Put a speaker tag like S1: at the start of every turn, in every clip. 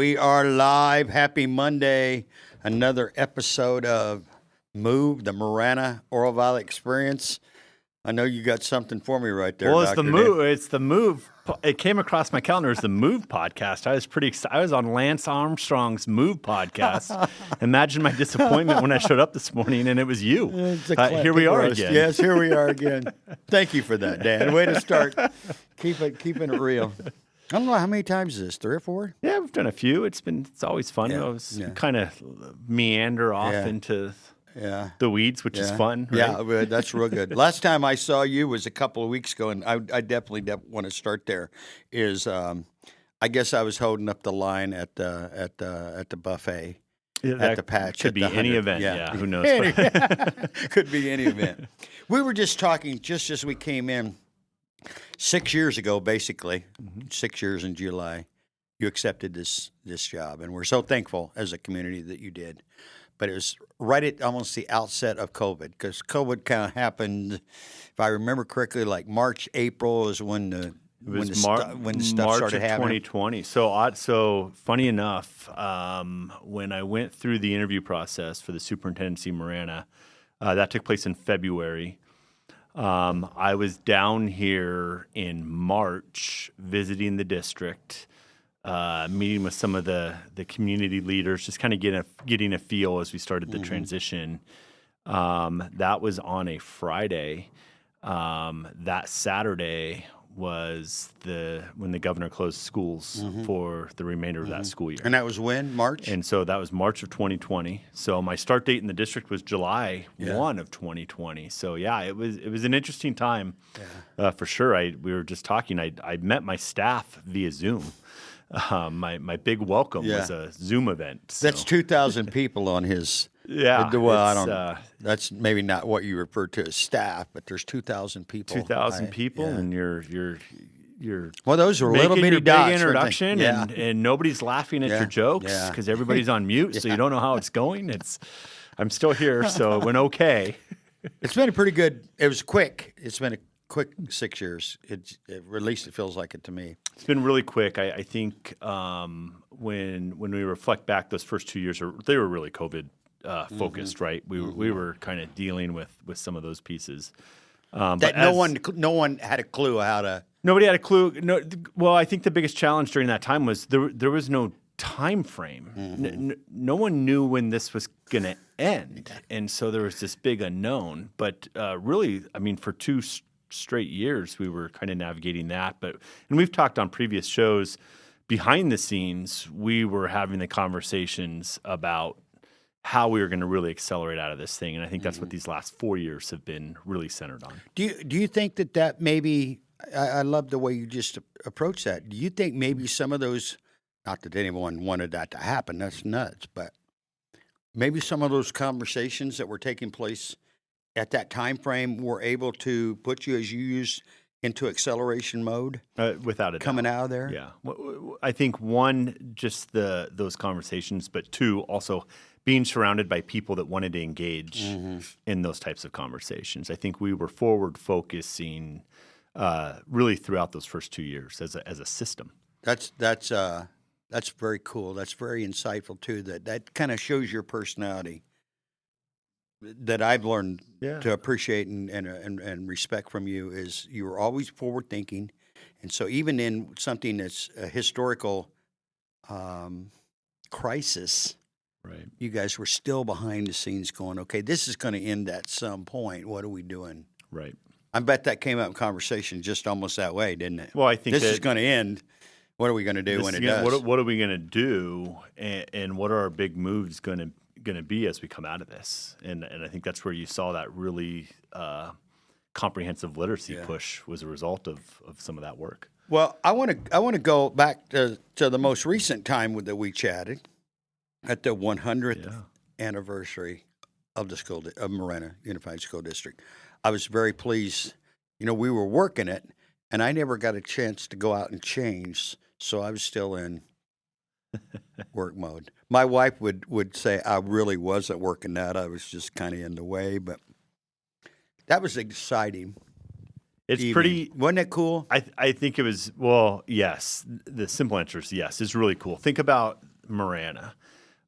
S1: We are live. Happy Monday. Another episode of Move, the Marana Oral Valley Experience. I know you got something for me right there.
S2: Well, it's
S1: Dr.
S2: the Move. It's the Move. It came across my calendar as the Move podcast. I was pretty excited. I was on Lance Armstrong's Move podcast. Imagine my disappointment when I showed up this morning and it was you. Here we are again.
S1: Yes, here we are again. Thank you for that, Dan. Way to start keeping it real. I don't know how many times is this, 3 or 4?
S2: Yeah, we've done a few. It's always fun.
S1: Yeah,
S2: Kind of meander off into the weeds, which is fun. Right?
S1: Yeah, that's real good. Last time I saw you was a couple of weeks ago, and I definitely want to start there. I guess I was holding up the line at the buffet.
S2: Yeah,
S1: at the patch.
S2: Could be any event. Yeah, who knows?
S1: Could be any event. We were just talking just as we came in. 6 years ago, basically, 6 years in July, you accepted this job, and we're so thankful as a community that you did. But it was right at almost the outset of COVID, because COVID kind of happened, if I remember correctly, like March, April is when the stuff
S2: March
S1: started
S2: of
S1: happening.
S2: 2020. So funny enough, when I went through the interview process for the superintendency Marana, that took place in February. I was down here in March visiting the district, meeting with some of the community leaders, just kind of getting a feel as we started the transition. That was on a Friday. That Saturday was when the governor closed schools for the remainder of that school year.
S1: And that was when? March?
S2: And so that was March of 2020. So my start date in the district was July 1 of 2020. So it was an interesting time for sure. We were just talking. I met my staff via Zoom. My big welcome was a Zoom event. So.
S1: That's 2,000 people on his.
S2: Yeah.
S1: Well, I don't. That's maybe not what you refer to as staff, but there's 2,000 people.
S2: 2,000 people, and you're
S1: well, those are little bitty
S2: big
S1: dots.
S2: Introduction, and nobody's laughing at your jokes because everybody's on mute, so you don't know how it's going. I'm still here, so it went okay.
S1: It's been a pretty good. It was quick. It's been a quick 6 years. At least it feels like it to me.
S2: It's been really quick. I think when we reflect back, those first 2 years they were really COVID focused, right? We were kind of dealing with some of those pieces.
S1: That no one had a clue how to.
S2: Nobody had a clue. No, well, I think the biggest challenge during that time was there was no time frame. No one knew when this was going to end, and so there was this big unknown. But really, I mean, for 2 straight years, we were kind of navigating that. And we've talked on previous shows. Behind the scenes, we were having the conversations about how we were going to really accelerate out of this thing. And I think that's what these last 4 years have been really centered on.
S1: Do you think that maybe, I love the way you just approach that. Do you think maybe some of those, not that anyone wanted that to happen, that's nuts, but maybe some of those conversations that were taking place at that time frame were able to put you, as you used, into acceleration mode?
S2: Without a doubt.
S1: Coming out of there?
S2: Yeah. I think, one, just those conversations, but 2, also being surrounded by people that wanted to engage in those types of conversations. I think we were forward focusing really throughout those first 2 years as a system.
S1: That's very cool. That's very insightful too. That kind of shows your personality that I've learned to appreciate and respect from you. Is you were always forward thinking, and so even in something that's a historical crisis.
S2: Right.
S1: You guys were still behind the scenes going, okay, this is going to end at some point. What are we doing?
S2: Right.
S1: I bet that came up in conversation just almost that way, didn't it?
S2: Well, I think
S1: this is going to end. What are we going to do when it does?
S2: What are we going to do, and what are our big moves going to be as we come out of this? And I think that's where you saw that really comprehensive literacy push was a result of some of that work.
S1: Well, I want to go back to the most recent time that we chatted. At the 100th anniversary of of Marana Unified School District. I was very pleased. We were working it, and I never got a chance to go out and change, so I was still in work mode. My wife would say I really wasn't working that. I was just kind of in the way, but that was exciting.
S2: It's pretty.
S1: Wasn't it cool?
S2: I think it was. Well, yes. The simple answer is yes. It's really cool. Think about Marana.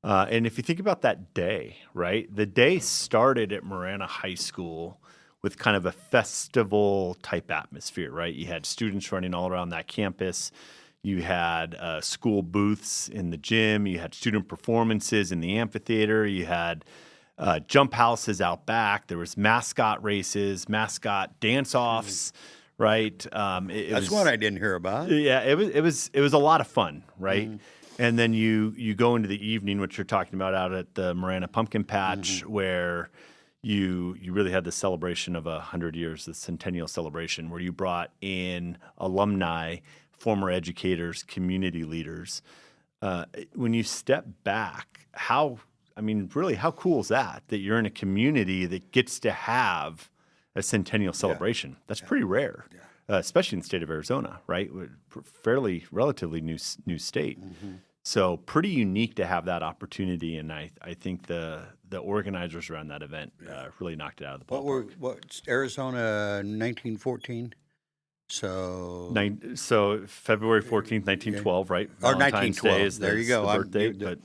S2: And if you think about that day, right, the day started at Marana High School with kind of a festival type atmosphere, right? You had students running all around that campus. You had school booths in the gym. You had student performances in the amphitheater. You had jump houses out back. There was mascot races, mascot dance-offs, right?
S1: That's one I didn't hear about.
S2: Yeah, it was a lot of fun, right? And then you go into the evening, which you're talking about out at the Marana Pumpkin Patch, where you really had the celebration of 100 years, the centennial celebration, where you brought in alumni, former educators, community leaders. When you step back, how cool is that you're in a community that gets to have a centennial celebration? That's pretty rare, especially in the state of Arizona, right? Fairly relatively new state. So pretty unique to have that opportunity, and I think the organizers around that event really knocked it out of the ballpark.
S1: What's Arizona 1914? So
S2: February 14th, 1912, right?
S1: Or
S2: Valentine's
S1: 1912.
S2: Day is
S1: There you go.
S2: the birthday, but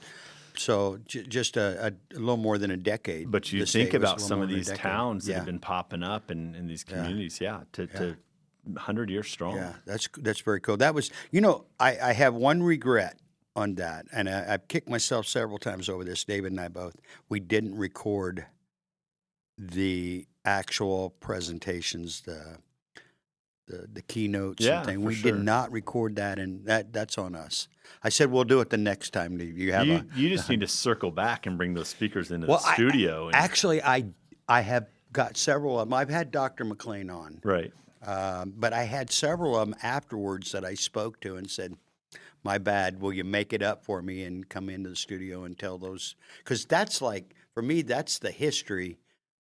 S1: so just a little more than a decade.
S2: But you
S1: The
S2: think
S1: state was
S2: about
S1: a little
S2: some
S1: more
S2: of
S1: than a
S2: these
S1: decade.
S2: towns that have been popping up in these communities, to 100 years strong.
S1: Yeah, that's very cool. That was, I have one regret on that, and I've kicked myself several times over this. David and I both. We didn't record the actual presentations, the keynotes and thing. We did not record that, and that's on us. I said we'll do it the next time.
S2: You just need to circle back and bring those speakers into the studio.
S1: Actually, I have got several of them. I've had Dr. McLean on.
S2: Right.
S1: But I had several of them afterwards that I spoke to and said, my bad, will you make it up for me and come into the studio and tell those? Because that's for me, that's the history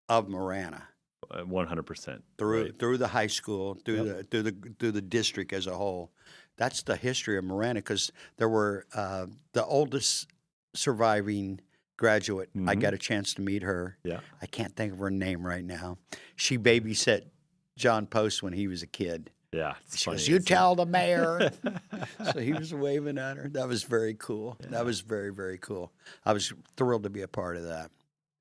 S1: of Marana.
S2: 100%.
S1: Through the high school, through the district as a whole. That's the history of Marana, because there were the oldest surviving graduate. I got a chance to meet her.
S2: Yeah.
S1: I can't think of her name right now. She babysat John Post when he was a kid.
S2: Yeah.
S1: She goes, you tell the mayor. So he was waving at her. That was very cool. Yeah. That was very, very cool. I was thrilled to be a part of that.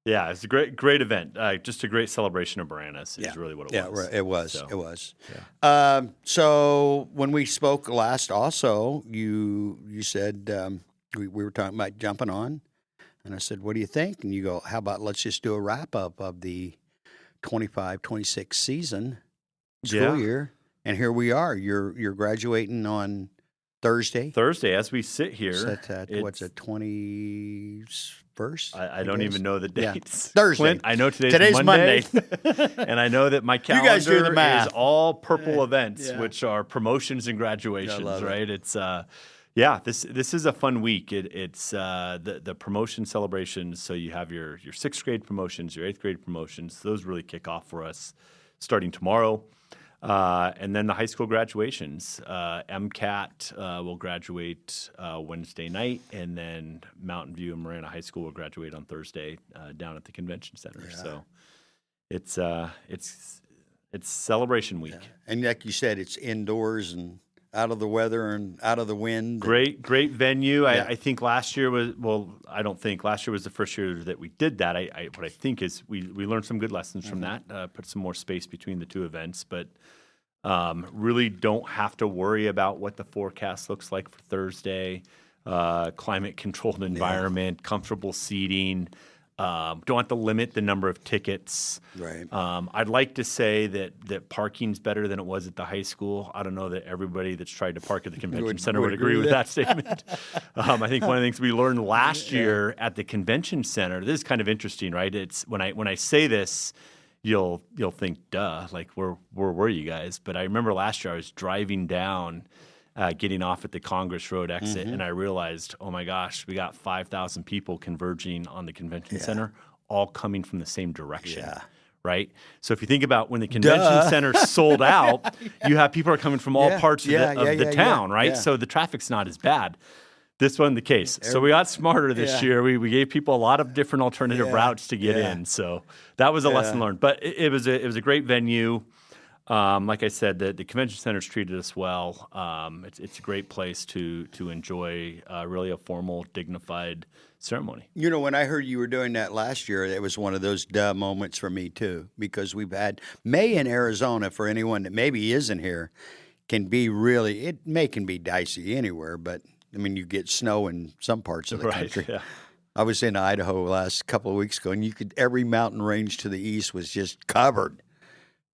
S2: Yeah, it's a great event. Just a great celebration of Marana is really what it was.
S1: Yeah, it was.
S2: So,
S1: it was.
S2: Yeah.
S1: So when we spoke last, also you said we were talking about jumping on, and I said, "What do you think?" And you go, "How about let's just do a wrap up of the 25-26 season school year?" And here we are. You're graduating on Thursday.
S2: Thursday, as we sit here.
S1: What's it, 21st?
S2: I don't even know the dates.
S1: Yeah. Thursday.
S2: Clint, I know today's Monday. And I know that my calendar
S1: guys do the math.
S2: is all purple events, which are promotions and graduations, right? It's this is a fun week. It's the promotion celebrations. So you have your 6th grade promotions, your 8th grade promotions. Those really kick off for us starting tomorrow. And then the high school graduations. MCAT will graduate Wednesday night, and then Mountain View and Marana High School will graduate on Thursday down at the convention center. Yeah. So it's celebration week.
S1: Yeah. And like you said, it's indoors and out of the weather and out of the wind.
S2: Great venue. Yeah. I think last year was last year was the first year that we did that. What I think is we learned some good lessons from that, put some more space between the two events, but really don't have to worry about what the forecast looks like for Thursday. Climate controlled environment, comfortable seating. Don't have to limit the number of tickets.
S1: Right.
S2: I'd like to say that parking's better than it was at the high school. I don't know that everybody that's tried to park at the convention center would agree with that statement. I think one of the things we learned last year at the convention center, this is kind of interesting, right? It's when I say this, you'll think, duh, like where were you guys? But I remember last year I was driving down, getting off at the Congress Road exit, and I realized, oh my gosh, we got 5,000 people converging on the convention center, all coming from the same direction. Yeah. Right? So if you think about when the convention center sold out, you have people are coming from all parts of the town, right? Yeah. So the traffic's not as bad. This wasn't the case. So we got smarter this year. We gave people a lot of different alternative routes to get in. So that was a lesson learned. But it was a great venue. Like I said, the convention center's treated us well. It's a great place to enjoy really a formal, dignified ceremony.
S1: You know, when I heard you were doing that last year, it was one of those duh moments for me too, because we've had May in Arizona, for anyone that maybe isn't here, can be May can be dicey anywhere, but I mean, you get snow in some parts of the country.
S2: Yeah.
S1: I was in Idaho last couple of weeks ago, and every mountain range to the east was just covered.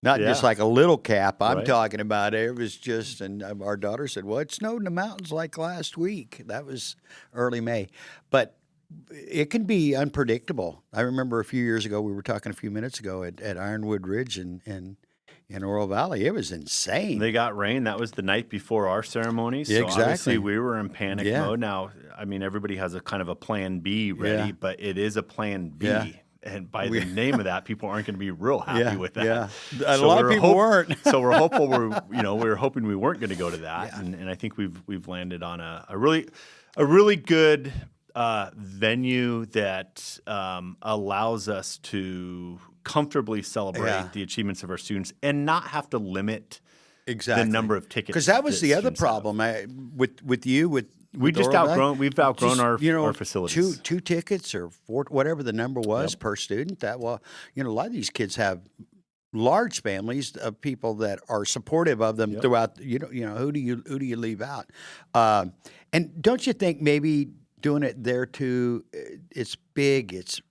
S1: Not just like a little cap. I'm talking about it. It was just, and our daughter said, well, it snowed in the mountains like last week. That was early May. But it can be unpredictable. I remember a few years ago, we were talking a few minutes ago at Ironwood Ridge in Oro Valley. It was insane.
S2: They got rain. That was the night before our ceremony. So
S1: exactly.
S2: Obviously we were in panic mode. Now, I mean, everybody has a kind of a plan B ready, but it is a plan B.
S1: Yeah.
S2: And by the name of that, people aren't going to be real happy with that.
S1: Yeah, a lot of people weren't.
S2: So we're hopeful. We were hoping we weren't going to go to that, and I think we've landed on a really good venue that allows us to comfortably celebrate the achievements of our students and not have to limit the number of tickets.
S1: Because that was the other problem with you.
S2: We've outgrown our facilities.
S1: Two tickets or four, whatever the number was per student. A lot of these kids have large families of people that are supportive of them throughout. Who do you leave out? And don't you think maybe doing it there too? It's big. It's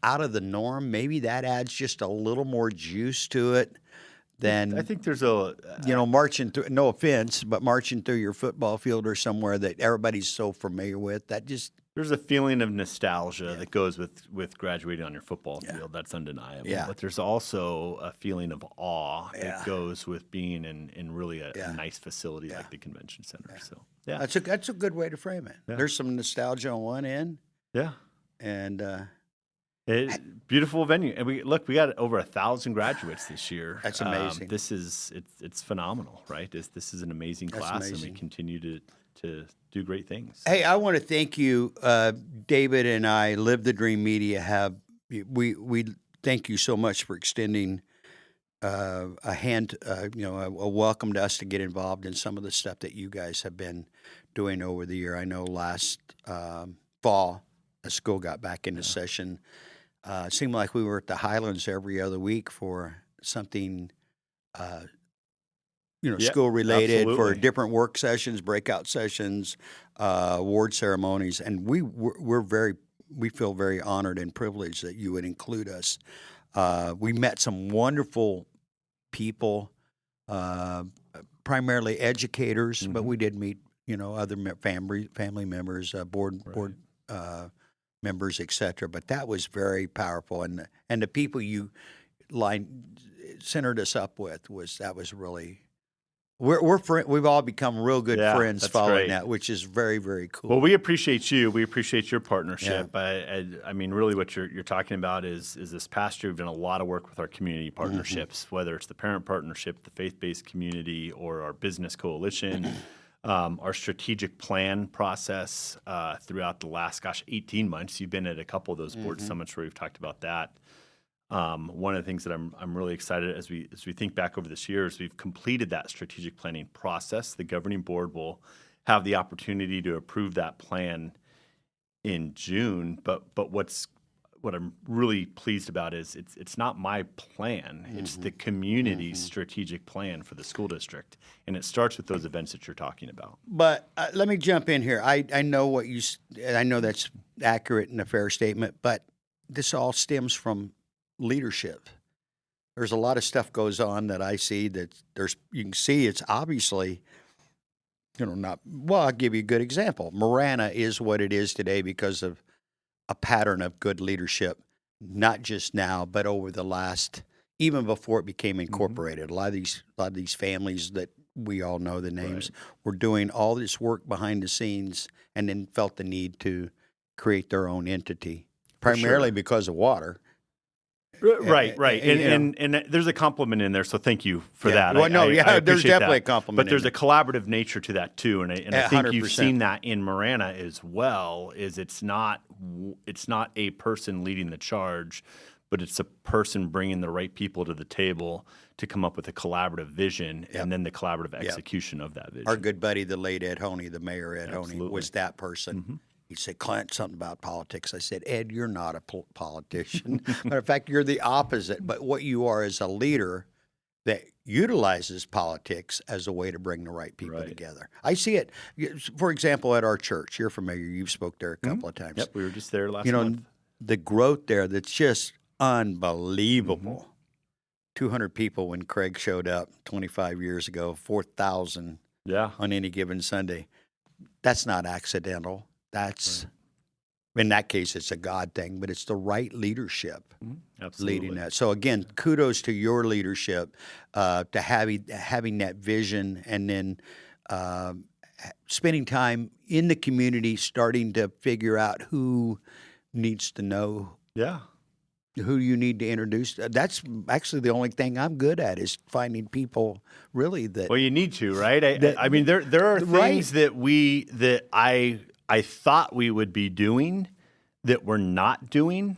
S1: out of the norm. Maybe that adds just a little more juice to it. Then
S2: I think there's
S1: marching through. No offense, but marching through your football field or somewhere that everybody's so familiar with.
S2: There's a feeling of nostalgia that goes with graduating on your football field. That's undeniable.
S1: Yeah.
S2: But there's also a feeling of awe that goes with being in really a nice facility like the convention center.
S1: Yeah.
S2: So
S1: that's a good way to frame it.
S2: Yeah.
S1: There's some nostalgia on one end.
S2: Yeah.
S1: And
S2: beautiful venue, and we got over 1,000 graduates this year.
S1: That's amazing.
S2: It's phenomenal, right? This is an amazing class, and we continue to do great things.
S1: Hey, I want to thank you, David and I. Live the Dream Media we thank you so much for extending a hand, a welcome to us to get involved in some of the stuff that you guys have been doing over the year. I know last fall, the school got back into session. It seemed like we were at the Highlands every other week for something, school related, for different work sessions, breakout sessions, award ceremonies, and we feel very honored and privileged that you would include us. We met some wonderful people, primarily educators, but we did meet other family members, board members, etc. But that was very powerful, and the people you centered us up with was really. We've all become real good friends following that, which is very, very cool.
S2: Well, we appreciate you. We appreciate your partnership. I mean, really, what you're talking about is this past year we've done a lot of work with our community partnerships, whether it's the parent partnership, the faith-based community, or our business coalition. Our strategic plan process throughout the last, 18 months. You've been at a couple of those board summits where we've talked about that. One of the things that I'm really excited as we think back over this year is we've completed that strategic planning process. The governing board will have the opportunity to approve that plan in June. But what I'm really pleased about is it's not my plan. It's the community's strategic plan for the school district, and it starts with those events that you're talking about.
S1: But let me jump in here. I know I know that's accurate and a fair statement, but this all stems from leadership. There's a lot of stuff goes on that I see that you can see it's obviously, I'll give you a good example. Marana is what it is today because of a pattern of good leadership, not just now, but over the last, even before it became incorporated. A lot of these families that we all know the names were doing all this work behind the scenes and then felt the need to create their own entity, primarily because of water.
S2: Right. And there's a compliment in there, so thank you for that.
S1: Well, there's definitely a compliment.
S2: But there's a collaborative nature to that too, and I think
S1: 100%.
S2: You've seen that in Marana as well. Is it's not a person leading the charge, but it's a person bringing the right people to the table to come up with a collaborative vision and then the collaborative execution of that vision.
S1: Our good buddy, the late Ed Honey, the mayor Ed Honey,
S2: Absolutely.
S1: was that person. He said, Clint, something about politics. I said, Ed, you're not a politician. Matter of fact, you're the opposite. But what you are is a leader that utilizes politics as a way to bring the right people together. I see it, for example, at our church. You're familiar. You've spoke there a couple of times.
S2: Yep, we were just there last month.
S1: The growth there that's just unbelievable. 200 people when Craig showed up 25 years ago, 4,000 on any given Sunday. That's not accidental. That's, in that case, it's a God thing, but it's the right leadership leading that. So, again, kudos to your leadership, to having that vision, and then spending time in the community, starting to figure out who needs to know who you need to introduce. That's actually the only thing I'm good at, is finding people really that.
S2: Well, you need to, right? I mean, there are things that I thought we would be doing that we're not doing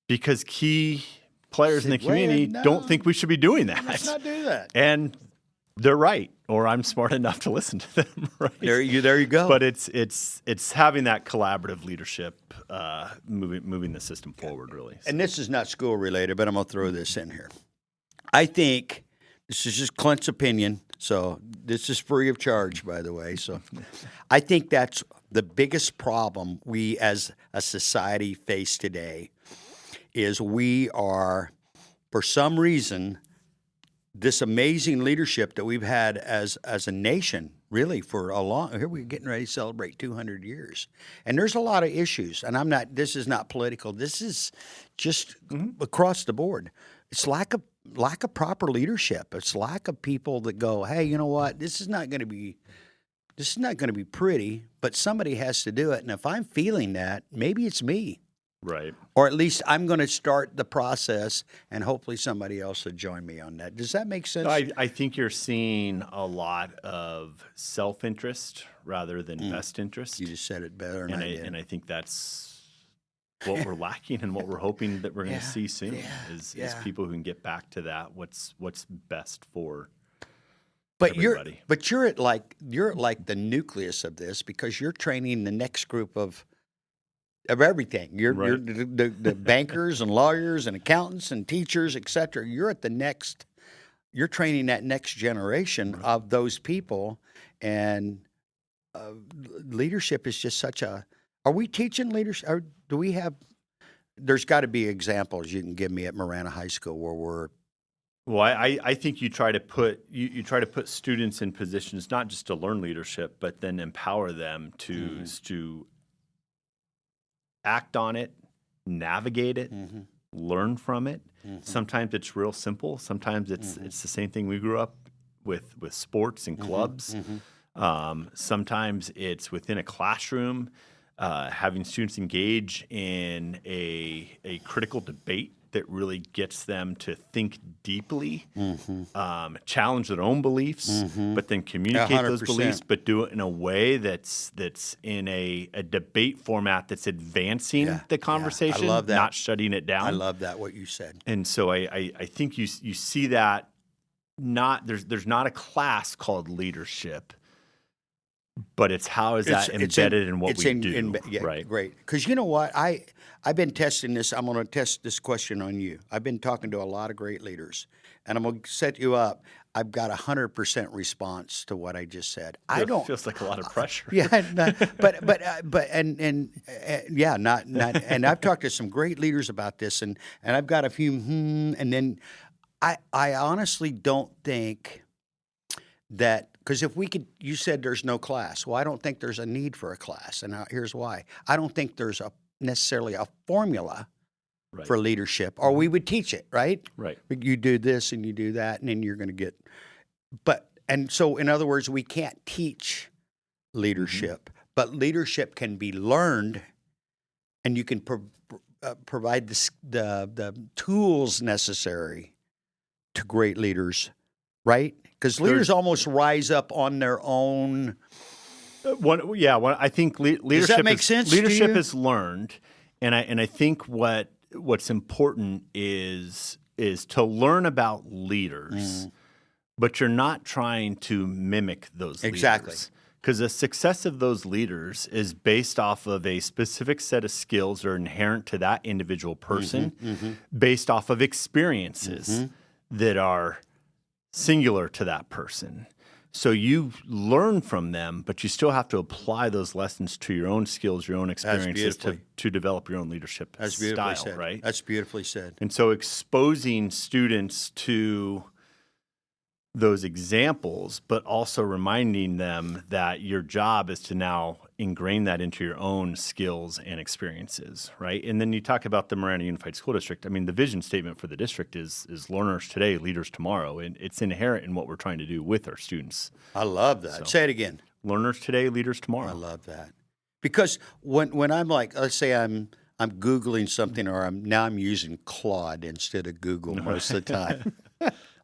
S2: because key players in the community don't think we should be doing that.
S1: Let's not do that.
S2: And they're right, or I'm smart enough to listen to them, right?
S1: There you go.
S2: But it's having that collaborative leadership, moving the system forward, really.
S1: And this is not school related, but I'm going to throw this in here. I think this is just Clint's opinion, so this is free of charge, by the way. So I think that's the biggest problem we as a society face today, is we are, for some reason, this amazing leadership that we've had as a nation, really for a long. Here we're getting ready to celebrate 200 years, and there's a lot of issues. And this is not political. This is just across the board. It's lack of proper leadership. It's lack of people that go, hey, you know what? This is not going to be pretty, but somebody has to do it. And if I'm feeling that, maybe it's me.
S2: Right.
S1: Or at least I'm going to start the process, and hopefully somebody else will join me on that. Does that make sense?
S2: I think you're seeing a lot of self-interest rather than best interest.
S1: You just said it better than I did.
S2: And I think that's what we're lacking, and what we're hoping that we're going to see soon is people who can get back to that. What's best for everybody.
S1: You're at like the nucleus of this, because you're training the next group of everything. You're the bankers and lawyers and accountants and teachers, et cetera. You're training that next generation of those people, and leadership is just such a. Are we teaching leadership? Or do we have? There's got to be examples you can give me at Marana High School where we're.
S2: Well, I think you try to put students in positions not just to learn leadership, but then empower them to act on it, navigate it, learn from it. Sometimes it's real simple. Sometimes it's the same thing we grew up with sports and clubs. Sometimes it's within a classroom, having students engage in a critical debate that really gets them to think deeply, challenge their own beliefs, but then communicate those beliefs, but do it in a way that's in a debate format that's advancing the conversation,
S1: I love that.
S2: not shutting it down.
S1: I love that, what you said.
S2: And so I think you see that there's not a class called leadership, but it's how is that embedded in what we do. Right.
S1: Great. Because you know what? I've been testing this. I'm going to test this question on you. I've been talking to a lot of great leaders, and I'm going to set you up. I've got 100% response to what I just said.
S2: It feels like a lot of pressure.
S1: And I've talked to some great leaders about this, and I've got a few, and then I honestly don't think that, because if we could, you said there's no class. Well, I don't think there's a need for a class, and here's why. I don't think there's necessarily a formula for leadership, or we would teach it, right?
S2: Right.
S1: You do this and you do that, and then you're going to get. And so, in other words, we can't teach leadership, but leadership can be learned, and you can provide the tools necessary to great leaders, right? Because leaders almost rise up on their own.
S2: I think leadership.
S1: Does that make sense?
S2: Leadership is learned, and I think what what's important is to learn about leaders, but you're not trying to mimic those
S1: Exactly.
S2: leaders. Because the success of those leaders is based off of a specific set of skills that are inherent to that individual person, based off of experiences that are singular to that person. So you learn from them, but you still have to apply those lessons to your own skills, your own experiences to develop your own leadership style,
S1: said.
S2: right?
S1: That's beautifully said.
S2: And so exposing students to those examples, but also reminding them that your job is to now ingrain that into your own skills and experiences, right? And then you talk about the Marana Unified School District. I mean, the vision statement for the district is learners today, leaders tomorrow, and it's inherent in what we're trying to do with our students.
S1: I love that. Say it again.
S2: Learners today, leaders tomorrow.
S1: I love that. Because when I'm like, let's say I'm Googling something, or I'm using Claude instead of Google most of the time.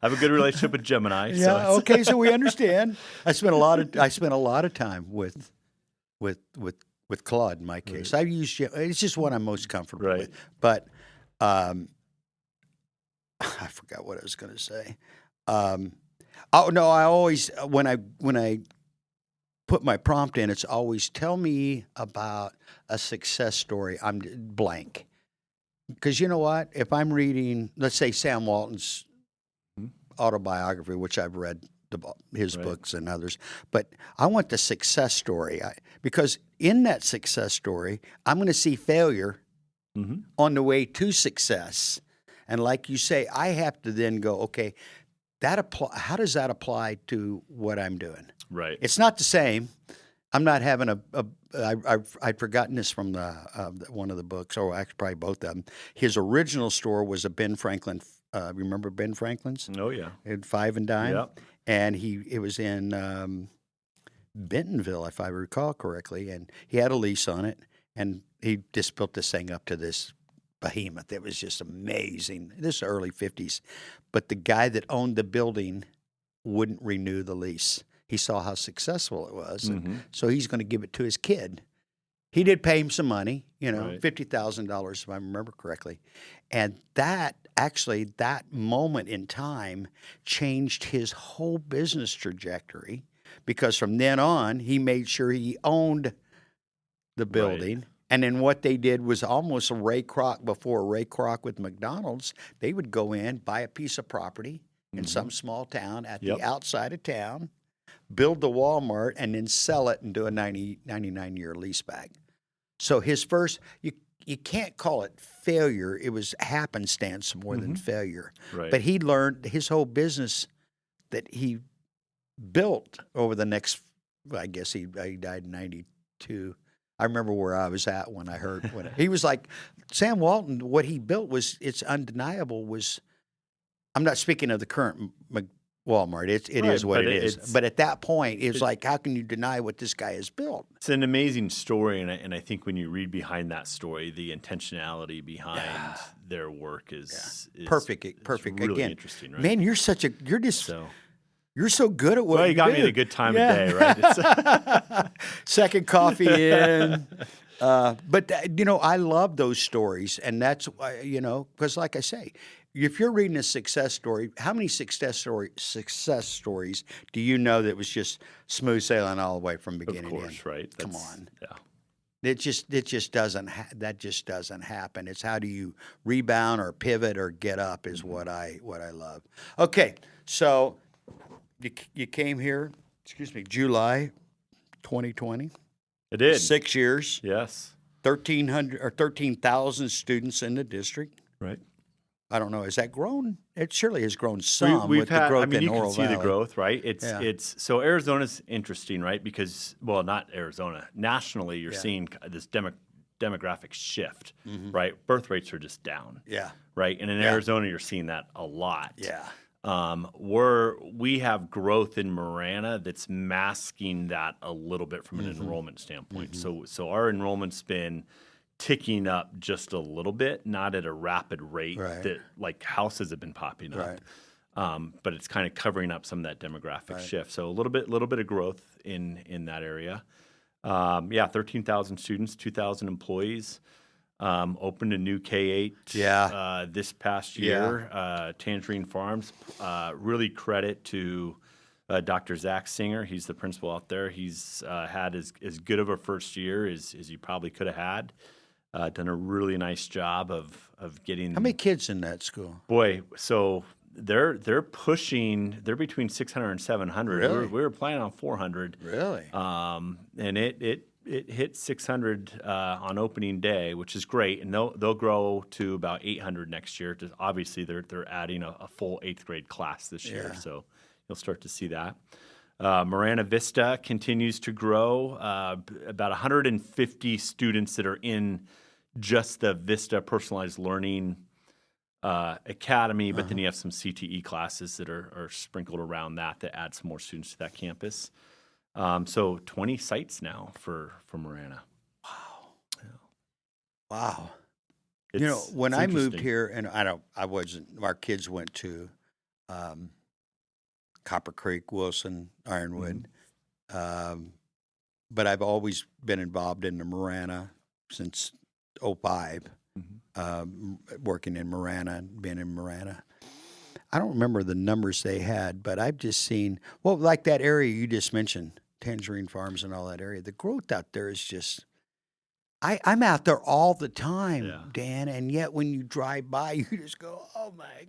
S2: I have a good relationship with Gemini.
S1: Yeah. Okay. So we understand. I spent a lot of time with Claude in my case. I use it's just what I'm most comfortable with. But I forgot what I was going to say. Oh no! I always when I put my prompt in, it's always tell me about a success story. I'm blank. Because you know what? If I'm reading, let's say Sam Walton's autobiography, which I've read his books and others, but I want the success story because in that success story, I'm going to see failure on the way to success. And like you say, I have to then go, okay, how does that apply to what I'm doing?
S2: Right.
S1: It's not the same. I'm not having I'd forgotten this from one of the books, or actually probably both of them. His original store was a Ben Franklin. Remember Ben Franklin's?
S2: Oh yeah.
S1: It had Five and Dime.
S2: Yep.
S1: And it was in Bentonville, if I recall correctly, and he had a lease on it, and he just built this thing up to this behemoth. It was just amazing. This is early 50s. But the guy that owned the building wouldn't renew the lease. He saw how successful it was, and so he's going to give it to his kid. He did pay him some money, $50,000 if I remember correctly. And that moment in time changed his whole business trajectory, because from then on, he made sure he owned the building. Right. And then what they did was almost Ray Kroc before Ray Kroc with McDonald's. They would go in, buy a piece of property in some small town at the outside of town, build the Walmart, and then sell it and do a 99-year lease back. So his first, you can't call it failure. It was happenstance more than failure. Right. But he learned his whole business that he built over the next, I guess he died in 92. I remember where I was at when I heard he was like, Sam Walton, what he built it's undeniable I'm not speaking of the current Walmart. It is what it is. But at that point, it's like, how can you deny what this guy has built?
S2: It's an amazing story, and I think when you read behind that story, the intentionality behind their work is
S1: perfect.
S2: Really
S1: Again,
S2: interesting, right?
S1: Man, you're so good at what
S2: you got
S1: do.
S2: me at a good time of day, right?
S1: Second coffee in. But I love those stories, and that's because like I say, if you're reading a success story, how many success stories do you know that was just smooth sailing all the way from beginning to end?
S2: Of course, right?
S1: Come on.
S2: Yeah.
S1: It just doesn't that just doesn't happen. It's how do you rebound or pivot or get up is what I love. Okay, so you came here, July 2020.
S2: I did.
S1: 6 years.
S2: Yes.
S1: 1,300 or 13,000 students in the district.
S2: Right.
S1: I don't know. Has that grown? It surely has grown some with the growth in Oro Valley.
S2: You can see the growth, right? It's so Arizona's interesting, right? Because not Arizona. Nationally, you're seeing this demographic shift, right? Birth rates are just down.
S1: Yeah.
S2: Right. And in Arizona, you're seeing that a lot.
S1: Yeah.
S2: We have growth in Marana that's masking that a little bit from an enrollment standpoint. So our enrollment's been ticking up just a little bit, not at a rapid rate that like houses have been popping up. Right. But it's kind of covering up some of that demographic shift. So a little bit of growth in that area. 13,000 students, 2,000 employees. Opened a new K-8 this past year, Tangerine Farms. Really credit to Dr. Zach Singer. He's the principal out there. He's had as good of a first year as he probably could have had. Done a really nice job of getting.
S1: How many kids in that school?
S2: Boy, so they're between 600 and 700.
S1: Really?
S2: We were planning on 400.
S1: Really?
S2: And it hit 600 on opening day, which is great, and they'll grow to about 800 next year. Obviously, they're adding a full 8th grade class this year, so you'll start to see that. Marana Vista continues to grow. About 150 students that are in just the Vista Personalized Learning Academy, but then you have some CTE classes that are sprinkled around that add some more students to that campus. So 20 sites now for Marana.
S1: Wow. Yeah. Wow. When I moved here, and our kids went to Copper Creek, Wilson, Ironwood. But I've always been involved in the Marana since 2005, working in Marana and being in Marana. I don't remember the numbers they had, but I've just seen, like that area you just mentioned, Tangerine Farms and all that area. The growth out there is just, I'm out there all the time, Dan, and yet when you drive by, you just go, oh my.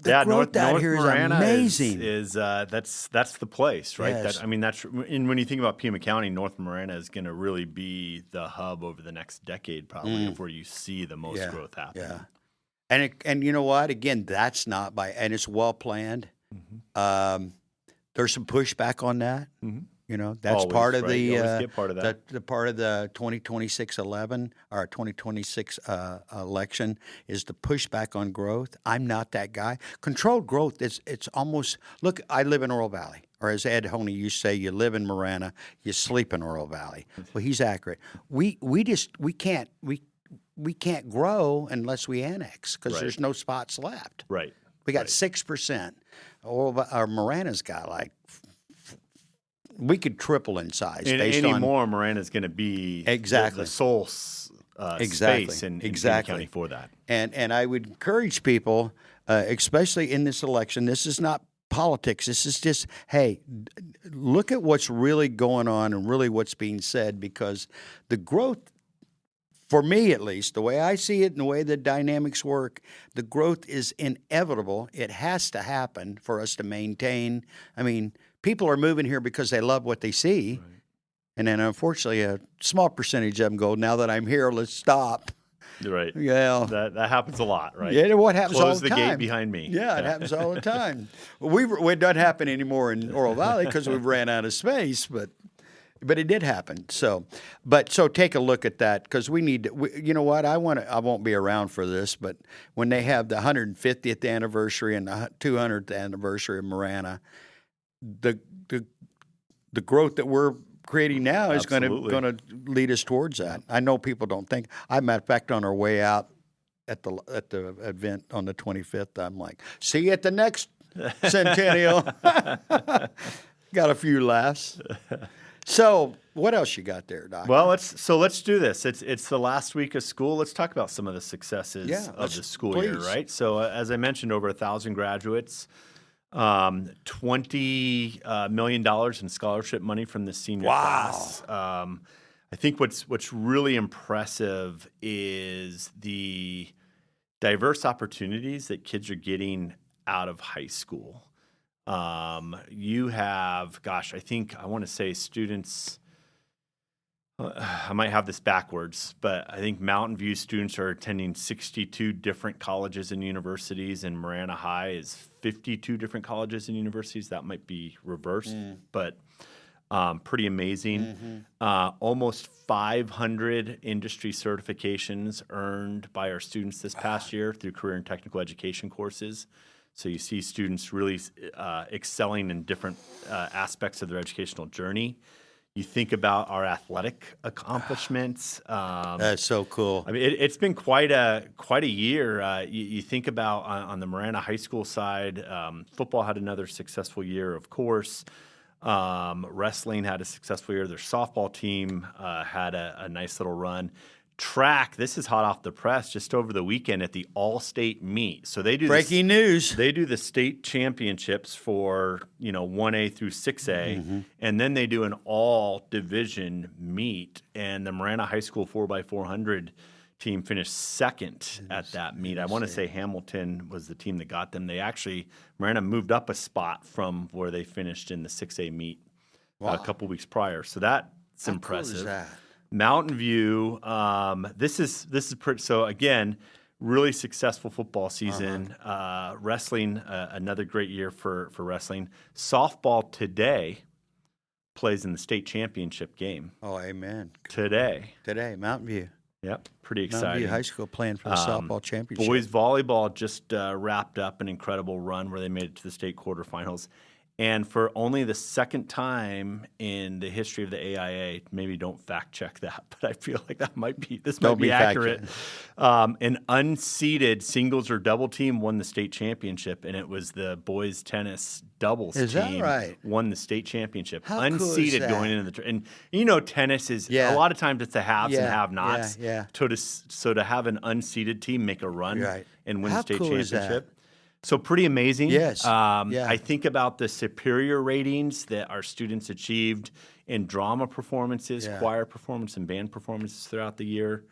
S1: The growth out here is amazing.
S2: That's the place, right?
S1: Yes.
S2: And when you think about Pima County, North Marana is going to really be the hub over the next decade, probably, of where you see the most growth happen.
S1: Yeah. And you know what? Again, that's not and it's well planned. There's some pushback on that. That's always, part of the
S2: you always get part of that.
S1: The part of the 2026 election is the pushback on growth. I'm not that guy. Controlled growth it's almost look. I live in Oro Valley, or as Ed Honey used to say, you live in Marana, you sleep in Oro Valley. Well, he's accurate. We can't grow unless we annex because there's no spots left.
S2: Right.
S1: We got 6%. Our Marana's got like. We could triple in size.
S2: Anymore, Marana's going to be the sole space in Pima County for that.
S1: And I would encourage people, especially in this election, this is not politics. This is just, hey, look at what's really going on and really what's being said, because the growth, for me at least, the way I see it and the way the dynamics work, the growth is inevitable. It has to happen for us to maintain. People are moving here because they love what they see. Right. And then, unfortunately, a small percentage of them go, now that I'm here, let's stop.
S2: Right.
S1: Yeah.
S2: That happens a lot, right?
S1: Yeah, what happens all the time.
S2: Close the gate behind me.
S1: Yeah, it happens all the time. It doesn't happen anymore in Oro Valley because we've ran out of space, but it did happen. So take a look at that, because we need to, you know what, I won't be around for this, but when they have the 150th anniversary and the 200th anniversary of Marana, the growth that we're creating now is going to lead us towards that. I know people don't think. Matter of fact, on our way out at the event on the 25th, I'm like, see you at the next centennial. Got a few laughs. So what else you got there, Doc?
S2: Well, let's do this. It's the last week of school. Let's talk about some of the successes of the school year, right? So as I mentioned, over 1,000 graduates. $20 million in scholarship money from the senior class. I think what's really impressive is the diverse opportunities that kids are getting out of high school. You have, I want to say students. I might have this backwards, but I think Mountain View students are attending 62 different colleges and universities, and Marana High is 52 different colleges and universities. That might be reversed, but pretty amazing. Almost 500 industry certifications earned by our students this past year through career and technical education courses. So you see students really excelling in different aspects of their educational journey. You think about our athletic accomplishments.
S1: That's so cool.
S2: It's been quite a year. You think about on the Marana High School side, football had another successful year, of course. Wrestling had a successful year. Their softball team had a nice little run. track, this is hot off the press, just over the weekend at the all-state meet. So they do
S1: Breaking news.
S2: They do the state championships for 1A through 6A, and then they do an all-division meet. And the Marana High School 4x400 team finished second at that meet. I want to say Hamilton was the team that got them. Marana moved up a spot from where they finished in the 6A meet a couple weeks prior. So that's impressive.
S1: Cool is that?
S2: Mountain View, this is pretty. So again, really successful football season. Wrestling, another great year for wrestling. Softball today plays in the state championship game.
S1: Oh, amen.
S2: Today,
S1: Mountain View.
S2: Yep, pretty exciting.
S1: Mountain View High School playing for the softball championship.
S2: Boys volleyball just wrapped up an incredible run where they made it to the state quarterfinals. And for only the second time in the history of the AIA, maybe don't fact check that, but I feel like might be accurate. An unseeded singles or double team won the state championship, and it was the boys tennis doubles
S1: team. Is that right?
S2: Won the state championship.
S1: How
S2: unseeded
S1: cool is that?
S2: Going into and tennis is a lot of times it's the haves and have-nots.
S1: Yeah.
S2: So to have an unseeded team make a run and win the state
S1: cool
S2: championship. So pretty amazing.
S1: Yes.
S2: I think about the superior ratings that our students achieved in drama performances, choir performance, and band performances throughout the year.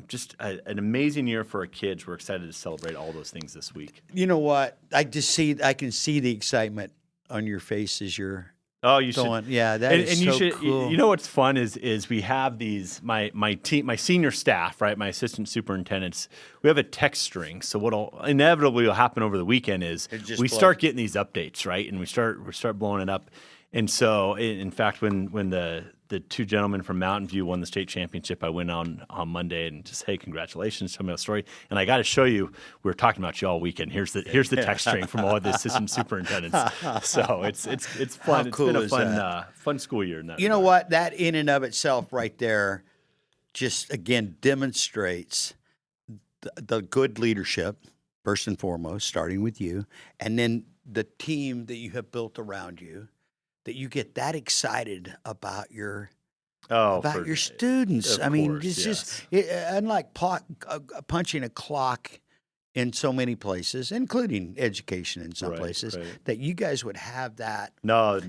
S2: Just an amazing year for our kids. We're excited to celebrate all those things this week.
S1: You know what? I can see the excitement on your face as you're
S2: you
S1: going.
S2: should.
S1: Yeah, that is so cool.
S2: You know what's fun is we have these my team, my senior staff, right? My assistant superintendents. We have a text string. So what'll inevitably will happen over the weekend is we start getting these updates, right? And we start blowing it up. And so, in fact, when the two gentlemen from Mountain View won the state championship, I went on Monday and just, hey, congratulations, tell me a story. And I got to show you, we were talking about you all weekend. Here's the text string from all the assistant superintendents. So it's fun.
S1: How cool
S2: it's been a fun school year in that.
S1: You know what? That in and of itself, right there, just again demonstrates the good leadership first and foremost, starting with you, and then the team that you have built around you. That you get that excited about your students. I mean, it's just unlike punching a clock in so many places, including education in some places, that you guys would have that.
S2: No.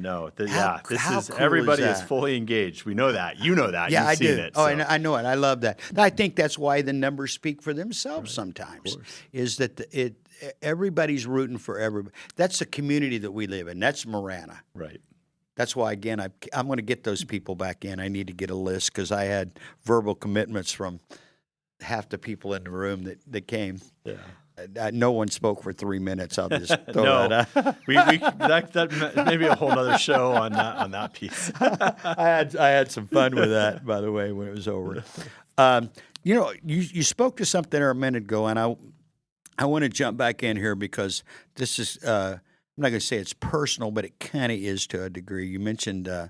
S2: Everybody is fully engaged. We know that. You know that.
S1: Yeah,
S2: You've seen
S1: do.
S2: It,
S1: Oh,
S2: so.
S1: and I know it. I love that. I think that's why the numbers speak for themselves sometimes, is that everybody's rooting for everybody. That's the community that we live in. That's Marana.
S2: Right.
S1: That's why, again, I'm going to get those people back in. I need to get a list because I had verbal commitments from half the people in the room that came. Yeah. No one spoke for 3 minutes. I'll just throw that out.
S2: That maybe a whole other show on that piece.
S1: I had some fun with that, by the way, when it was over. You spoke to something a minute ago, and I want to jump back in here because this is I'm not going to say it's personal, but it kind of is to a degree. You mentioned I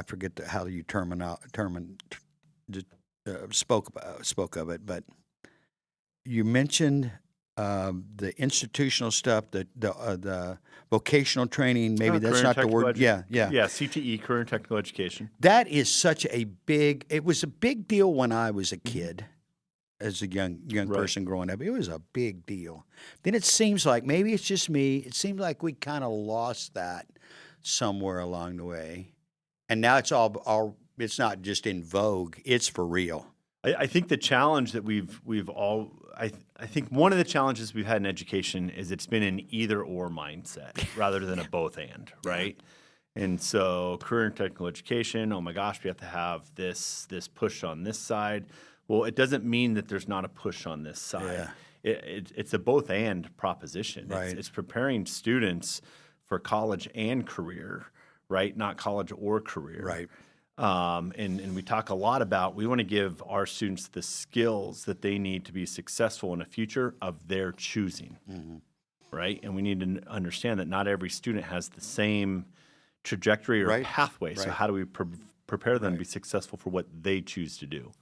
S1: forget how you spoke of it, but you mentioned the institutional stuff, the vocational training. Maybe that's not the word. Yeah.
S2: CTE, career and technical education.
S1: That is such a big. It was a big deal when I was a kid. As a young person growing up, it was a big deal. Then it seems like, maybe it's just me, it seems like we kind of lost that somewhere along the way. And now it's it's not just in vogue, it's for real.
S2: I think the challenge that I think one of the challenges we've had in education is it's been an either or mindset rather than a both and, right? And so career and technical education, oh my gosh, we have to have this push on this side. Well, it doesn't mean that there's not a push on this side. Yeah. It's a both and proposition.
S1: Right.
S2: It's preparing students for college and career, right? Not college or career.
S1: Right.
S2: And we talk a lot about we want to give our students the skills that they need to be successful in a future of their choosing, right? And we need to understand that not every student has the same trajectory or pathway. So how do we prepare them to be successful for what they choose to do?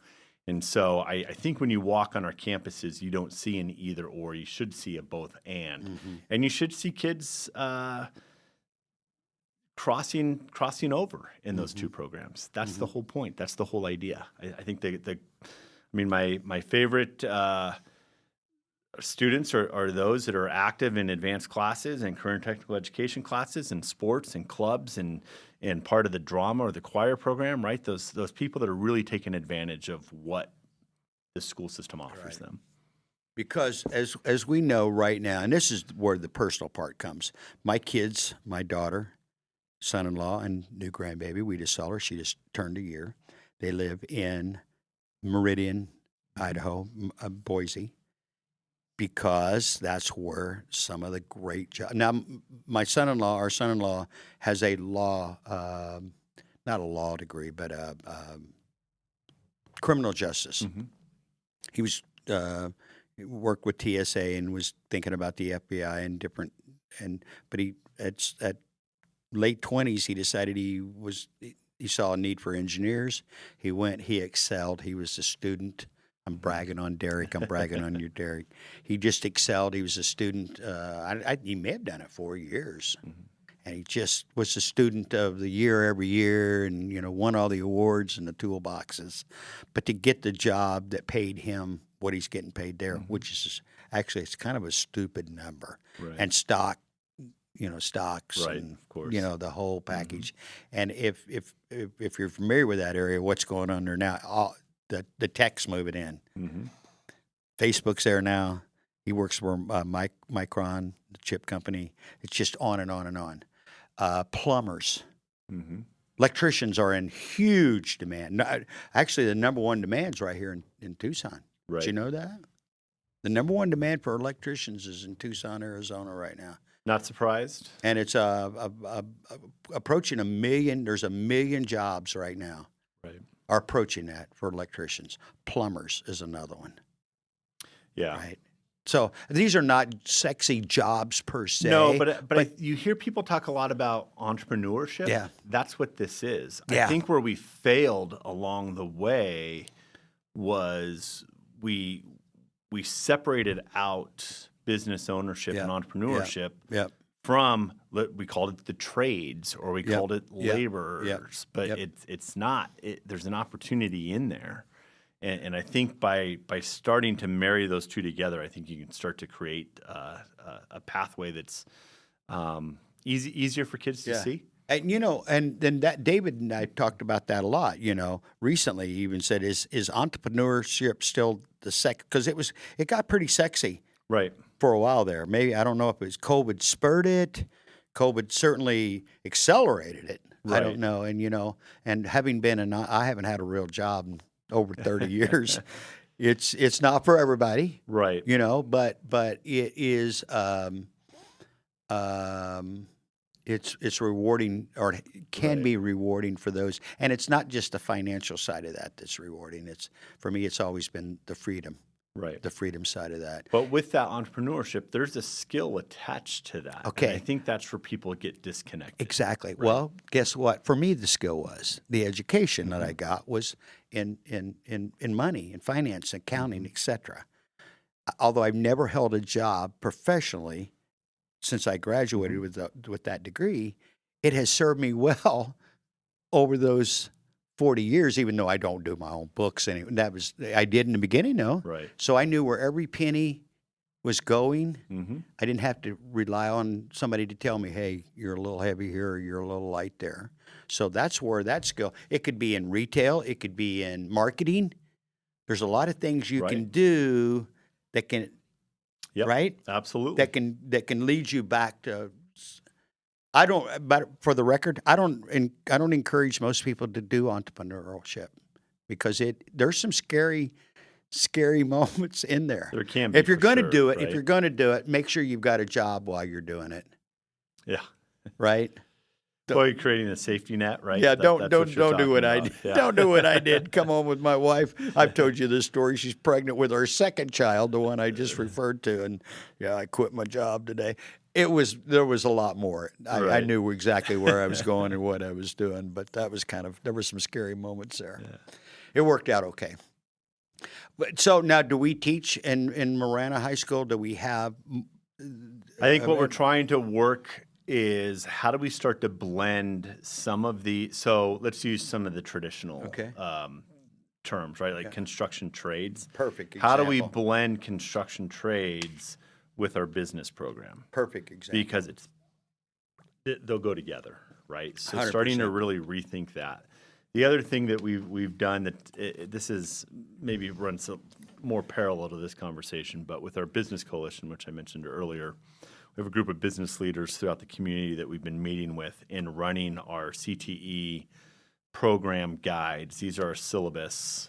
S2: And so I think when you walk on our campuses, you don't see an either or. You should see a both and. And you should see kids crossing over in those two programs. That's the whole point. That's the whole idea. I think my favorite students are those that are active in advanced classes and current technical education classes and sports and clubs and part of the drama or the choir program, right? Those people that are really taking advantage of what the school system offers them.
S1: Because as we know right now, and this is where the personal part comes, my kids, my daughter, son-in-law, and new grandbaby, we just saw her. She just turned a year. They live in Meridian, Idaho, Boise, because that's where some of the great jobs. Now, our son-in-law has a law, not a law degree, but criminal justice. He was worked with TSA and was thinking about the FBI and different, but he at late 20s he decided he saw a need for engineers. He excelled. He was a student. I'm bragging on Derek. I'm bragging on you, Derek. He just excelled. He was a student. He may have done it 4 years. And he just was a student of the year every year and, won all the awards and the toolboxes. But to get the job that paid him what he's getting paid there, which is actually, it's kind of a stupid number.
S2: Right.
S1: And stocks
S2: right,
S1: and,
S2: of course.
S1: The whole package. And if you're familiar with that area, what's going on there now, the tech's moving in. Facebook's there now. He works for Micron, the chip company. It's just on and on and on. Plumbers. Electricians are in huge demand. Actually, the number one demand's right here in Tucson.
S2: Right.
S1: Did you know that? The number one demand for electricians is in Tucson, Arizona right now.
S2: Not surprised.
S1: And it's approaching 1 million. There's 1 million jobs right now.
S2: Right.
S1: Are approaching that for electricians. Plumbers is another one.
S2: Yeah.
S1: Right. So these are not sexy jobs per se.
S2: No, but you hear people talk a lot about entrepreneurship.
S1: Yeah.
S2: That's what this is.
S1: Yeah.
S2: I think where we failed along the way was we separated out business ownership and entrepreneurship from, we called it the trades or we called it laborers, but it's not. There's an opportunity in there. And I think by starting to marry those two together, I think you can start to create a pathway that's easier for kids to see.
S1: And and then that David and I talked about that a lot. Recently, he even said, "Is entrepreneurship still the because it got pretty sexy,
S2: right,
S1: for a while there. Maybe I don't know if it was COVID spurred it. COVID certainly accelerated it.
S2: Right.
S1: I don't know. And and having been I haven't had a real job in over 30 years. It's not for everybody,
S2: right?
S1: But it is. It's rewarding, or it can be rewarding for those. And it's not just the financial side of that that's rewarding. For me, it's always been the freedom.
S2: Right.
S1: The freedom side of that.
S2: But with that entrepreneurship, there's a skill attached to that.
S1: Okay.
S2: And I think that's where people get disconnected.
S1: Exactly. Right. Well, guess what? For me, the skill was the education that I got was in money, in finance, accounting, etc. Although I've never held a job professionally since I graduated with that degree, it has served me well over those 40 years, even though I don't do my own books. And I did in the beginning, though.
S2: Right.
S1: So I knew where every penny was going.
S2: Mm-hmm.
S1: I didn't have to rely on somebody to tell me, hey, you're a little heavy here or you're a little light there. So that's where that skill, it could be in retail, it could be in marketing. There's a lot of things you can do that can, right?
S2: Absolutely.
S1: That can lead you back to. But for the record, I don't encourage most people to do entrepreneurship because there's some scary moments in there.
S2: There can be.
S1: If you're going to do it,
S2: right?
S1: if you're going to do it, make sure you've got a job while you're doing it.
S2: Yeah.
S1: Right.
S2: Well, you're creating a safety net, right?
S1: Yeah. Don't do what I did.
S2: Yeah.
S1: Don't do what I did. Come home with my wife. I've told you this story. She's pregnant with our second child, the one I just referred to, and I quit my job today. There was a lot more. I knew exactly where I was going and what I was doing, but there were some scary moments there. Yeah. It worked out okay. But so now, do we teach in Marana High School? Do we have?
S2: I think what we're trying to work is how do we start to blend some of the, so let's use some of the traditional
S1: Okay.
S2: terms, right? Like construction trades.
S1: Perfect
S2: How do we
S1: example.
S2: blend construction trades with our business program?
S1: Perfect example.
S2: Because they'll go together, right? So starting to
S1: 100%.
S2: really rethink that. The other thing that we've done that this is maybe runs more parallel to this conversation, but with our business coalition, which I mentioned earlier, we have a group of business leaders throughout the community that we've been meeting with and running our CTE program guides. These are our syllabus.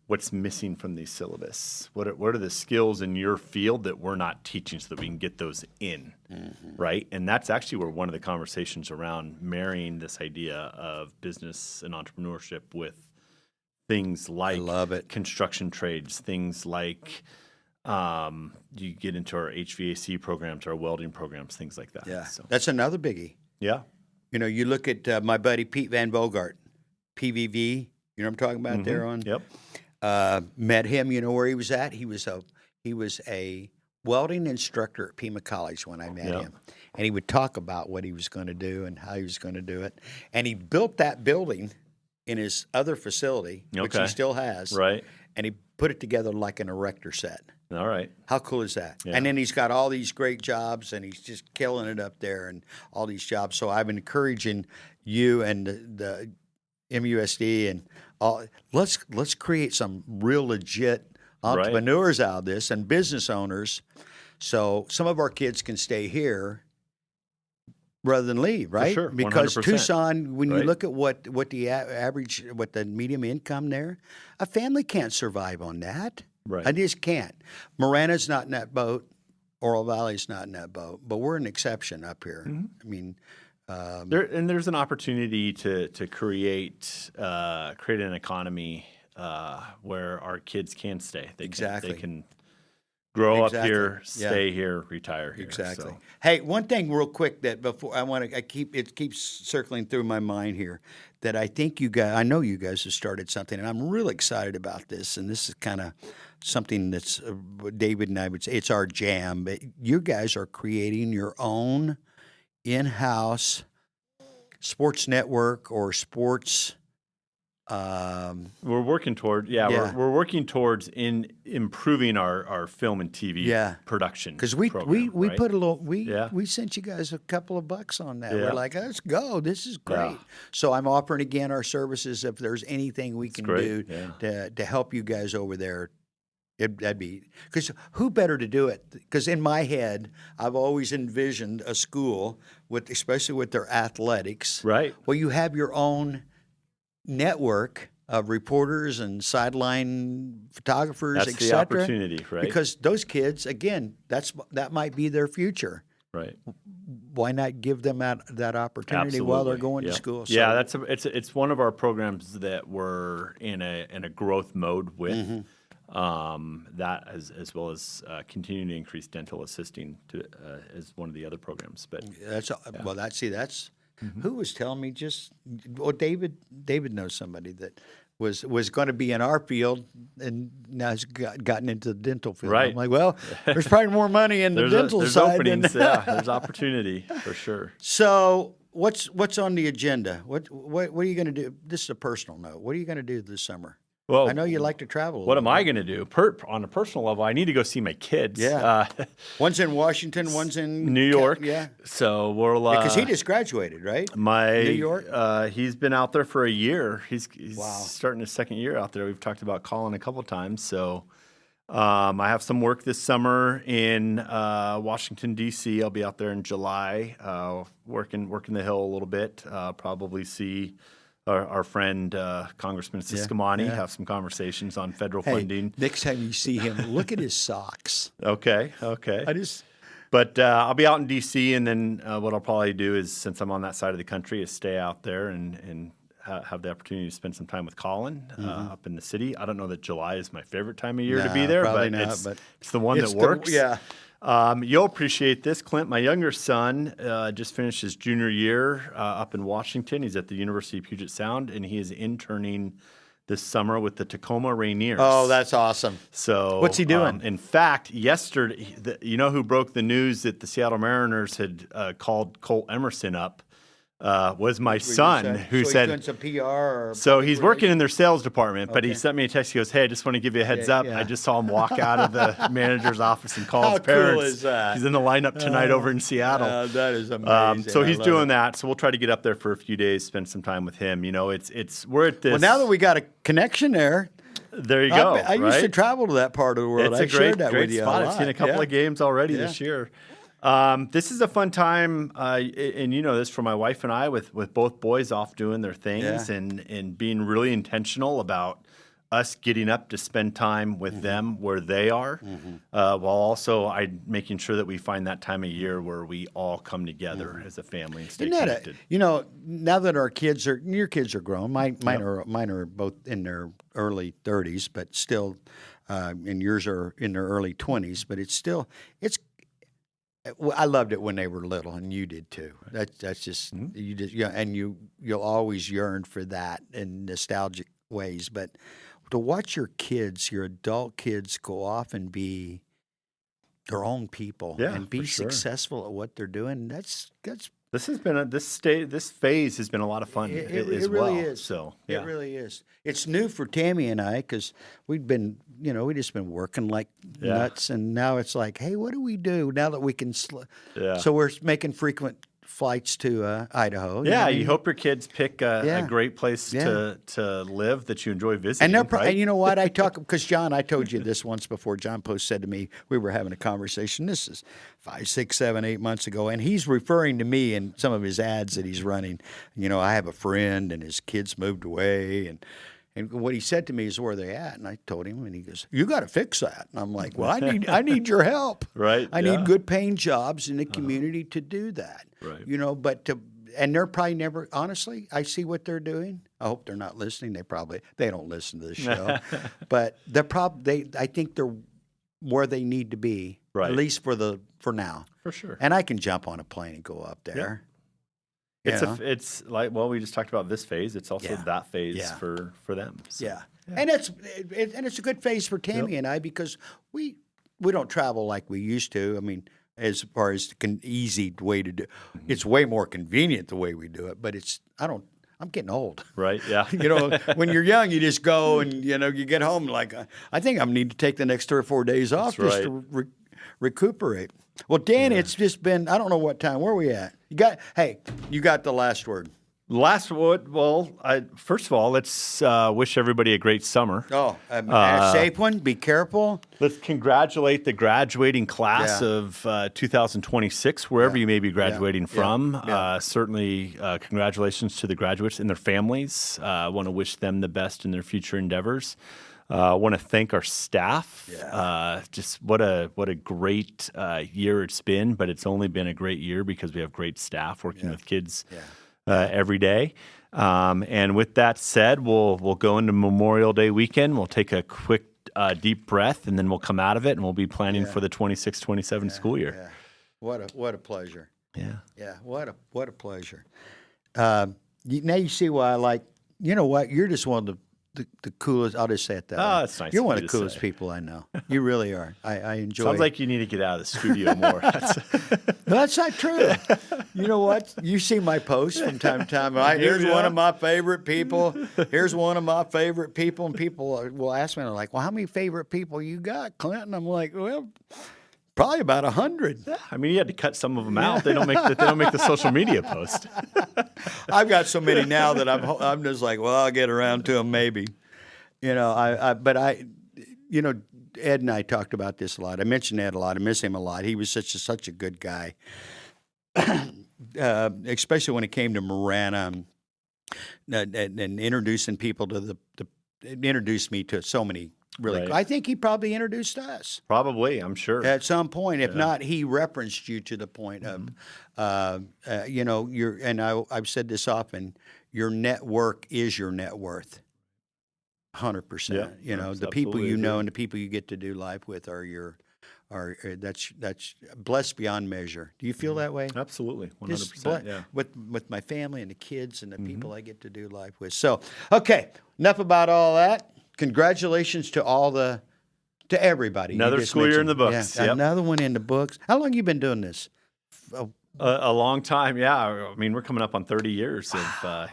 S2: What's missing from these syllabus? What are the skills in your field that we're not teaching so that we can get those in, right? And that's actually where one of the conversations around marrying this idea of business and entrepreneurship with things like construction trades, things like you get into our HVAC programs, our welding programs, things like that.
S1: Yeah,
S2: So,
S1: that's another biggie.
S2: yeah.
S1: You know, you look at my buddy Pete Van Bogart, PVV. You know what I'm talking about there on?
S2: Yep.
S1: Met him. You know where he was at? He was a welding instructor at Pima College when I met him, and he would talk about what he was going to do and how he was going to do it. And he built that building in his other facility, which he still has,
S2: right?
S1: And he put it together like an erector set.
S2: All right.
S1: How cool is that?
S2: Yeah.
S1: And then he's got all these great jobs, and he's just killing it up there, and all these jobs. So I'm encouraging you and the MUSD and all. Let's create some real legit entrepreneurs out of this and business owners, so some of our kids can stay here rather than leave, right?
S2: For sure,
S1: because
S2: 100%.
S1: Tucson, when you
S2: Right.
S1: look at what the average, what the medium income there, a family can't survive on that.
S2: Right.
S1: I just can't. Marana's not in that boat. Oral Valley's not in that boat, but we're an exception up here. I mean,
S2: There's an opportunity to create an economy where our kids can stay. They can grow up here, stay here, retire here.
S1: Exactly.
S2: So.
S1: Hey, one thing real quick that before it keeps circling through my mind here that I think I know you guys have started something, and I'm really excited about this. And this is kind of something that's David and I would say it's our jam. But you guys are creating your own in-house sports network or sports.
S2: We're working toward we're working towards improving our film and TV production
S1: because we put a little we sent you guys a couple of bucks on that. We're like, let's go, this is great. So I'm offering again our services if there's anything we can do to help you guys over there. That'd be because who better to do it? Because in my head, I've always envisioned a school especially with their athletics.
S2: Right.
S1: Well, you have your own network of reporters and sideline photographers,
S2: That's the opportunity, right?
S1: Because those kids, again, that might be their future.
S2: Right.
S1: Why not give them that opportunity while they're going to school?
S2: So, it's one of our programs that we're in a growth mode with. That as well as continuing to increase dental assisting as one of the other programs. But
S1: that's who was telling me David knows somebody that was going to be in our field and now has gotten into the dental field.
S2: Right.
S1: I'm like, well, there's probably more money in the dental
S2: there's
S1: side.
S2: Openings, there's opportunity for sure.
S1: So what's on the agenda? What are you going to do? This is a personal note. What are you going to do this summer?
S2: Well,
S1: I know you like to travel.
S2: What am I going to do? On a personal level, I need to go see my kids.
S1: Yeah. One's in Washington, one's in
S2: New York.
S1: Yeah.
S2: So we'll
S1: because he just graduated, right?
S2: New
S1: York.
S2: He's been out there for a year. He's starting his second year out there. We've talked about Colin a couple of times. So I have some work this summer in Washington D.C. I'll be out there in July, working the Hill a little bit. Probably see our friend Congressman Siscomani, have some conversations on federal funding.
S1: Next time you see him, look at his socks.
S2: Okay. But I'll be out in D.C., and then what I'll probably do is, since I'm on that side of the country, is stay out there and have the opportunity to spend some time with Colin up in the city. I don't know that July is my favorite time of year to be there, but it's the one that works. You'll appreciate this, Clint. My younger son just finished his junior year up in Washington. He's at the University of Puget Sound, and he is interning this summer with the Tacoma Rainiers.
S1: Oh, that's awesome.
S2: So
S1: what's he doing?
S2: In fact, yesterday, you know who broke the news that the Seattle Mariners had called Colt Emerson up? Was my son, who
S1: so
S2: said,
S1: he's doing some PR. Or
S2: so he's working in their sales department, but he
S1: Okay.
S2: sent me a text. He goes, "Hey, I just want to give you a heads up.
S1: yeah.
S2: I just saw him walk out of the manager's office and call
S1: How
S2: his parents.
S1: cool is that?
S2: He's in the lineup tonight over in Seattle."
S1: That is amazing.
S2: So
S1: I
S2: he's
S1: love
S2: doing
S1: it.
S2: that. So we'll try to get up there for a few days, spend some time with him. You know, we're at this.
S1: Well, now that we got a connection there,
S2: there you go.
S1: I used to
S2: right?
S1: travel to that part of the world.
S2: It's
S1: I
S2: a
S1: shared
S2: great,
S1: that
S2: great
S1: with you
S2: spot.
S1: a
S2: I've seen a
S1: lot.
S2: couple of games already this year. This is a fun time, and you know this, for my wife and I, with both boys off doing their things and being really intentional about us getting up to spend time with them where they are, while also making sure that we find that time of year where we all come together as a family and stay connected.
S1: You know, now that your kids are grown, mine are both in their early 30s, but still, and yours are in their early 20s, but it's I loved it when they were little, and you did too. That's just and you'll always yearn for that in nostalgic ways. But to watch your adult kids, go off and be their own people and be successful at what they're doing, that's
S2: This has been this phase has been a lot of fun
S1: it
S2: as
S1: really
S2: well.
S1: is.
S2: So
S1: It really is. It's new for Tammy and I because we just been working like nuts, and now it's like, hey, what do we do now that we can? So we're making frequent flights to Idaho.
S2: Yeah, you hope your kids pick a great place to live that you enjoy visiting.
S1: And you know what? I talk because John, I told you this once before. John Post said to me, we were having a conversation. This is 5, 6, 7, 8 months ago, and he's referring to me in some of his ads that he's running. You know, I have a friend, and his kids moved away, and what he said to me is, where are they at? And I told him, and he goes, you got to fix that. And I'm like, well, I need your help.
S2: Right.
S1: I need good paying jobs in the community to do that.
S2: Right.
S1: You know, and they're probably never, honestly, I see what they're doing. I hope they're not listening. They don't listen to the show. But I think they're where they need to be, at least for now.
S2: For sure.
S1: And I can jump on a plane and go up there.
S2: It's like, well, we just talked about this phase. It's also that phase for them. So,
S1: and it's a good phase for Tammy and I because we don't travel like we used to. I mean, as far as easy way to do, it's way more convenient the way we do it. But I'm getting old.
S2: Right. Yeah.
S1: You know, when you're young, you just go and you get home like I think I need to take the next 3 or 4 days off to recuperate. Well, Dan, it's just been, I don't know what time. Where are we at? You got the last word.
S2: Last word. Well, first of all, let's wish everybody a great summer.
S1: Oh, a safe one. Be careful.
S2: Let's congratulate the graduating class of 2026, wherever you may be graduating from. Certainly, congratulations to the graduates and their families. I want to wish them the best in their future endeavors. I want to thank our staff. Just what a great year it's been, but it's only been a great year because we have great staff working with kids every day. And with that said, we'll go into Memorial Day weekend. We'll take a quick deep breath, and then we'll come out of it, and we'll be planning for the 26-27 school year.
S1: Yeah. What a pleasure.
S2: Yeah.
S1: Yeah. What a pleasure. Now you see why I like. You know what? You're just one of the coolest. I'll just say it that way.
S2: Oh, it's nice.
S1: You're
S2: of
S1: one
S2: you
S1: of
S2: to
S1: the coolest
S2: say.
S1: people I know. You really are. I enjoy.
S2: Sounds like you need to get out of the studio more.
S1: No, that's not true. You know what? You see my posts from time to time. Here's one of my favorite people. Here's one of my favorite people. And people will ask me, they're like, well, how many favorite people you got, Clint? And I'm like, well, probably about 100.
S2: Yeah, I mean, you had to cut some of them out. They don't make the social media post.
S1: I've got so many now that I'm just like, well, I'll get around to them maybe. You know, but Ed and I talked about this a lot. I mentioned Ed a lot. I miss him a lot. He was such a good guy, especially when it came to Marana and introducing people to introduced me to so many. Really,
S2: Right.
S1: I think he probably introduced us
S2: Probably, I'm sure.
S1: at some point. If not, he referenced you to the point of, I've said this often. Your network is your net worth. 100%.
S2: Yeah,
S1: You know,
S2: that's
S1: the people
S2: absolutely
S1: you know
S2: true.
S1: and the people you get to do life with are that's blessed beyond measure. Do you feel that way?
S2: Absolutely, 100%.
S1: Just
S2: Yeah.
S1: with my family and the kids and the people I get to do life with. So, okay, enough about all that. Congratulations to everybody. You
S2: Another
S1: just
S2: school year in
S1: mentioned.
S2: the books.
S1: Yeah,
S2: Yep.
S1: another one in the books. How long you been doing this?
S2: A long time, yeah. I mean, we're coming up on 30 years of,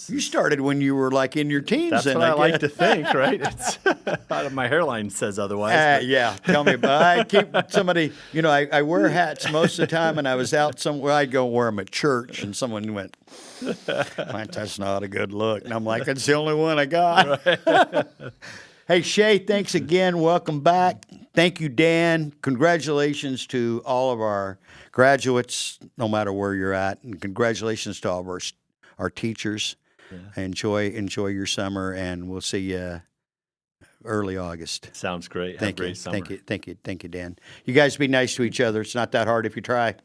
S1: You started when you were like in your teens.
S2: That's
S1: then,
S2: what I like
S1: guess.
S2: to think, right? It's my hairline says otherwise. But.
S1: Yeah, tell me about I keep somebody, I wear hats most of the time, and I was out somewhere. I'd go wear them at church, and someone went, that's not a good look. And I'm like, it's the only one I got. Right. Hey, Shay, thanks again. Welcome back. Thank you, Dan. Congratulations to all of our graduates, no matter where you're at, and congratulations to all of our teachers. Yeah. Enjoy your summer, and we'll see you early August.
S2: Sounds great.
S1: Thank
S2: Have a
S1: you.
S2: great summer.
S1: Thank you, Dan. You guys be nice to each other. It's not that hard if you try.